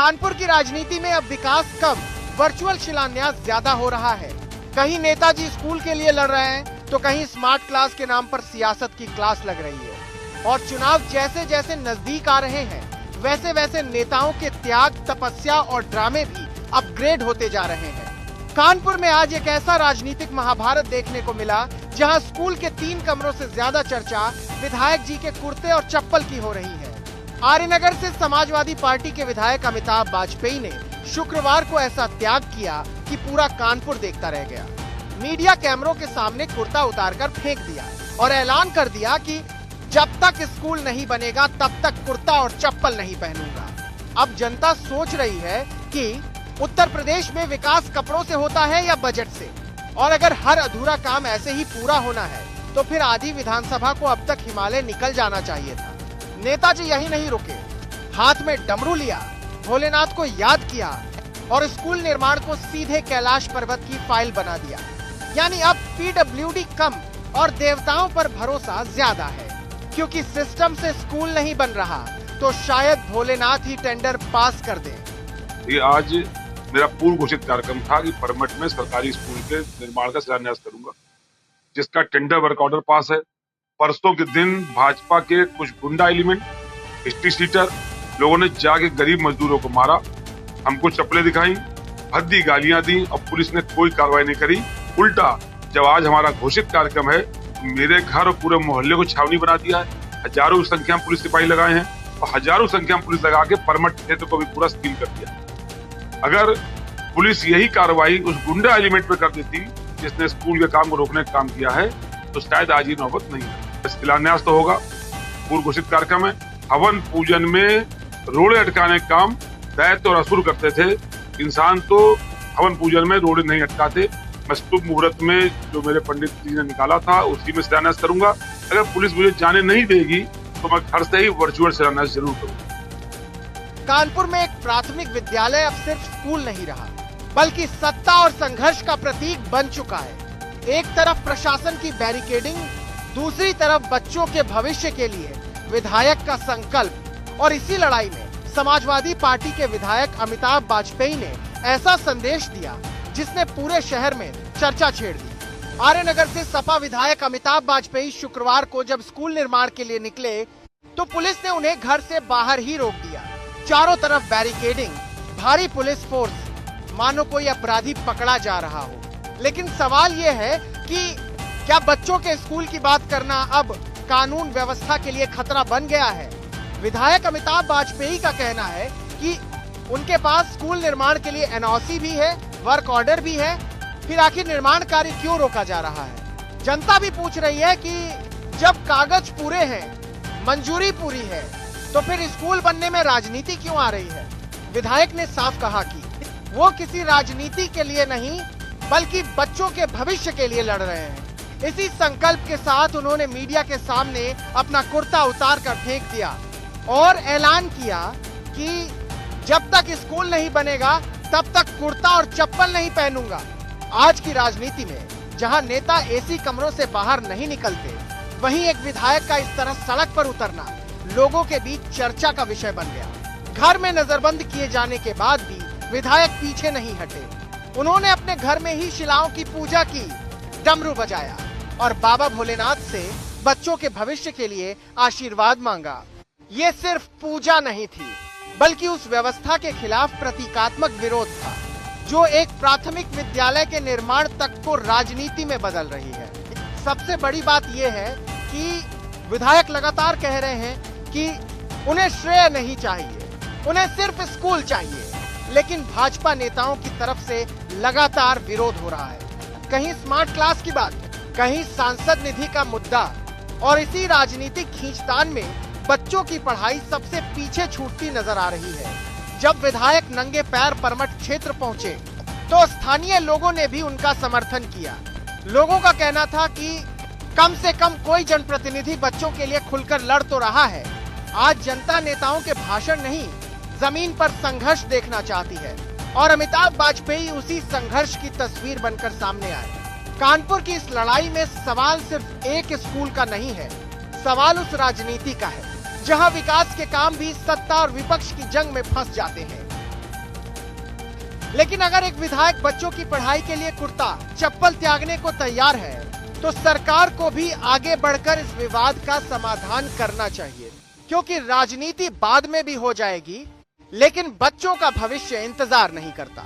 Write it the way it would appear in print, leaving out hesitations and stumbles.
कानपुर की राजनीति में अब विकास कम, वर्चुअल शिलान्यास ज्यादा हो रहा है। कहीं नेताजी स्कूल के लिए लड़ रहे हैं तो कहीं स्मार्ट क्लास के नाम पर सियासत की क्लास लग रही है। और चुनाव जैसे जैसे नजदीक आ रहे हैं वैसे वैसे नेताओं के त्याग, तपस्या और ड्रामे भी अपग्रेड होते जा रहे हैं। कानपुर में आज एक ऐसा राजनीतिक महाभारत देखने को मिला जहां स्कूल के 3 कमरों से ज्यादा चर्चा विधायक जी के कुर्ते और चप्पल की हो रही है। आर्यनगर से समाजवादी पार्टी के विधायक अमिताभ वाजपेयी ने शुक्रवार को ऐसा त्याग किया कि पूरा कानपुर देखता रह गया। मीडिया कैमरों के सामने कुर्ता उतारकर फेंक दिया और ऐलान कर दिया कि जब तक स्कूल नहीं बनेगा तब तक कुर्ता और चप्पल नहीं पहनूंगा। अब जनता सोच रही है कि उत्तर प्रदेश में विकास कपड़ों से होता है या बजट से, और अगर हर अधूरा काम ऐसे ही पूरा होना है तो फिर आधी विधानसभा को अब तक हिमालय निकल जाना चाहिए था। नेताजी यही नहीं रुके, हाथ में डमरू लिया, भोलेनाथ को याद किया और स्कूल निर्माण को सीधे कैलाश पर्वत की फाइल बना दिया। यानी अब पीडब्ल्यूडी कम और देवताओं पर भरोसा ज्यादा है, क्योंकि सिस्टम से स्कूल नहीं बन रहा तो शायद भोलेनाथ ही टेंडर पास कर दे। ये आज मेरा पूर्व घोषित कार्यक्रम था कि परमठ में सरकारी स्कूल के निर्माण का शिलान्यास करूंगा, जिसका टेंडर वर्क ऑर्डर पास है। परसों के दिन भाजपा के कुछ गुंडा एलिमेंट, हिस्ट्री सीटर लोगों ने जाके गरीब मजदूरों को मारा, हमको चप्पलें दिखाई, भद्दी गालियां दी और पुलिस ने कोई कार्रवाई नहीं करी। उल्टा जब आज हमारा घोषित कार्यक्रम है, मेरे घर और पूरे मोहल्ले को छावनी बना दिया है। हजारों की संख्या में पुलिस सिपाही लगाए हैं और हजारों की संख्या में पुलिस लगा के परमठ क्षेत्र को भी पूरा सील कर दिया। अगर पुलिस यही कार्रवाई उस गुंडा एलिमेंट पे कर देती जिसने स्कूल के काम को रोकने का काम किया है तो शायद आज ये नौबत नहीं है। शिलान्यास तो होगा, पूर्व घोषित कार्यक्रम है। हवन पूजन में रोड़े अटकाने का काम दैत्य और असुर करते थे, इंसान तो हवन पूजन में रोड़े नहीं अटकाते। मैं शुभ मुहूर्त में जो मेरे पंडित जी ने निकाला था उसी में शिलान्यास करूंगा। अगर पुलिस मुझे जाने नहीं देगी तो मैं घर से ही वर्चुअल शिलान्यास जरूर करूंगा। कानपुर में एक प्राथमिक विद्यालय अब सिर्फ स्कूल नहीं रहा, बल्कि सत्ता और संघर्ष का प्रतीक बन चुका है। एक तरफ प्रशासन की बैरिकेडिंग, दूसरी तरफ बच्चों के भविष्य के लिए विधायक का संकल्प। और इसी लड़ाई में समाजवादी पार्टी के विधायक अमिताभ वाजपेयी ने ऐसा संदेश दिया जिसने पूरे शहर में चर्चा छेड़ दी। आर्यनगर से सपा विधायक अमिताभ वाजपेयी शुक्रवार को जब स्कूल निर्माण के लिए निकले तो पुलिस ने उन्हें घर से बाहर ही रोक दिया। चारों तरफ बैरिकेडिंग, भारी पुलिस फोर्स, मानो कोई अपराधी पकड़ा जा रहा हो। लेकिन सवाल ये है कि क्या बच्चों के स्कूल की बात करना अब कानून व्यवस्था के लिए खतरा बन गया है? विधायक अमिताभ वाजपेयी का कहना है कि उनके पास स्कूल निर्माण के लिए एनओसी भी है, वर्क ऑर्डर भी है, फिर आखिर निर्माण कार्य क्यों रोका जा रहा है? जनता भी पूछ रही है कि जब कागज पूरे हैं, मंजूरी पूरी है, तो फिर स्कूल बनने में राजनीति क्यों आ रही है? विधायक ने साफ कहा कि वो किसी राजनीति के लिए नहीं बल्कि बच्चों के भविष्य के लिए लड़ रहे हैं। इसी संकल्प के साथ उन्होंने मीडिया के सामने अपना कुर्ता उतार कर फेंक दिया और ऐलान किया कि जब तक स्कूल नहीं बनेगा तब तक कुर्ता और चप्पल नहीं पहनूंगा। आज की राजनीति में जहां नेता एसी कमरों से बाहर नहीं निकलते, वहीं एक विधायक का इस तरह सड़क पर उतरना लोगों के बीच चर्चा का विषय बन गया। घर में नजरबंद किए जाने के बाद भी विधायक पीछे नहीं हटे। उन्होंने अपने घर में ही शिलाओं की पूजा की, डमरू बजाया और बाबा भोलेनाथ से बच्चों के भविष्य के लिए आशीर्वाद मांगा। ये सिर्फ पूजा नहीं थी, बल्कि उस व्यवस्था के खिलाफ प्रतीकात्मक विरोध था जो एक प्राथमिक विद्यालय के निर्माण तक को राजनीति में बदल रही है। सबसे बड़ी बात यह है कि विधायक लगातार कह रहे हैं कि उन्हें श्रेय नहीं चाहिए, उन्हें सिर्फ स्कूल चाहिए। लेकिन भाजपा नेताओं की तरफ से लगातार विरोध हो रहा है। कहीं स्मार्ट क्लास की बात, कहीं सांसद निधि का मुद्दा, और इसी राजनीतिक खींचतान में बच्चों की पढ़ाई सबसे पीछे छूटती नजर आ रही है। जब विधायक नंगे पैर परमठ क्षेत्र पहुंचे तो स्थानीय लोगों ने भी उनका समर्थन किया। लोगों का कहना था कि कम से कम कोई जनप्रतिनिधि बच्चों के लिए खुलकर लड़ तो रहा है। आज जनता नेताओं के भाषण नहीं, जमीन पर संघर्ष देखना चाहती है और अमिताभ वाजपेयी उसी संघर्ष की तस्वीर बनकर सामने आए। कानपुर की इस लड़ाई में सवाल सिर्फ एक स्कूल का नहीं है, सवाल उस राजनीति का है जहां विकास के काम भी सत्ता और विपक्ष की जंग में फंस जाते हैं। लेकिन अगर एक विधायक बच्चों की पढ़ाई के लिए कुर्ता चप्पल त्यागने को तैयार है, तो सरकार को भी आगे बढ़कर इस विवाद का समाधान करना चाहिए, क्योंकि राजनीति बाद में भी हो जाएगी, लेकिन बच्चों का भविष्य इंतजार नहीं करता।